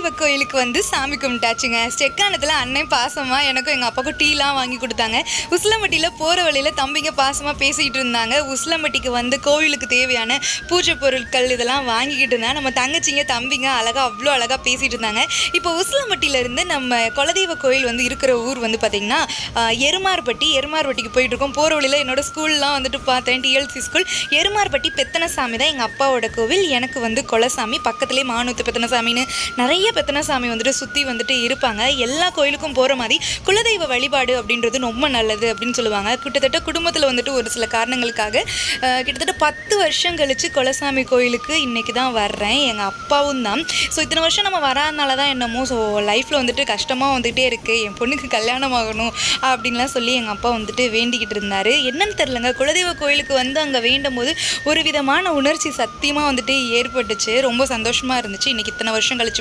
குலதெய்வ கோயிலுக்கு வந்து சாமி கும்பிட்டாச்சுங்க. ஸ்டெக்கானத்தில் அண்ணன் பாசமாக எனக்கும் எங்கள் அப்பாவுக்கும் டீலாம் வாங்கி கொடுத்தாங்க. உசிலம்பட்டியில் போகிற வழியில் தம்பிங்க பாசமாக பேசிக்கிட்டு இருந்தாங்க. உசிலம்பட்டிக்கு வந்து கோவிலுக்கு தேவையான பூஜை பொருட்கள் இதெல்லாம் வாங்கிக்கிட்டு இருந்தாங்க. நம்ம தங்கச்சிங்க தம்பிங்க அவ்வளோ அழகாக பேசிகிட்டு இருந்தாங்க. இப்போ உசிலம்பட்டியிலேருந்து நம்ம குலதெய்வ கோயில் வந்து இருக்கிற ஊர் வந்து பார்த்திங்கன்னா எருமார்பட்டிக்கு போயிட்டுருக்கோம். போகிற வழியில் என்னோடய ஸ்கூல்லாம் வந்துட்டு பார்த்தேன், டிஎல்சி ஸ்கூல். எருமார்பட்டி பெத்தனசாமி தான் எங்கள் அப்பாவோட கோவில். எனக்கு வந்து குலசாமி பக்கத்துலேயே மானூத்து பெத்தனசாமின்னு நிறைய பெத்தனசாமி வந்துட்டு சுற்றி வந்துட்டு இருப்பாங்க. எல்லா கோயிலுக்கும் போகிற மாதிரி குலதெய்வ வழிபாடு அப்படின்றது ரொம்ப நல்லது அப்படின்னு சொல்லுவாங்க. கிட்டத்தட்ட குடும்பத்தில் வந்துட்டு ஒரு சில காரணங்களுக்காக கிட்டத்தட்ட 10 வருஷம் கழித்து குலசாமி கோயிலுக்கு இன்றைக்கி தான் வர்றேன். எங்கள் அப்பாவும் தான். ஸோ இத்தனை வருஷம் நம்ம வராதனால தான் என்னமோ ஸோ லைஃப்பில் வந்துட்டு கஷ்டமாக வந்துகிட்டே இருக்குது, என் பொண்ணுக்கு கல்யாணம் ஆகணும் அப்படின்லாம் சொல்லி எங்கள் அப்பா வந்துட்டு வேண்டிக்கிட்டு இருந்தார். என்னன்னு தெரிலங்க, குலதெய்வ கோயிலுக்கு வந்து அங்கே வேண்டும் போது ஒரு விதமான உணர்ச்சி சத்தியமாக வந்துட்டு ஏற்பட்டுச்சு. ரொம்ப சந்தோஷமாக இருந்துச்சு. இன்றைக்கி இத்தனை வருஷம் கழிச்சு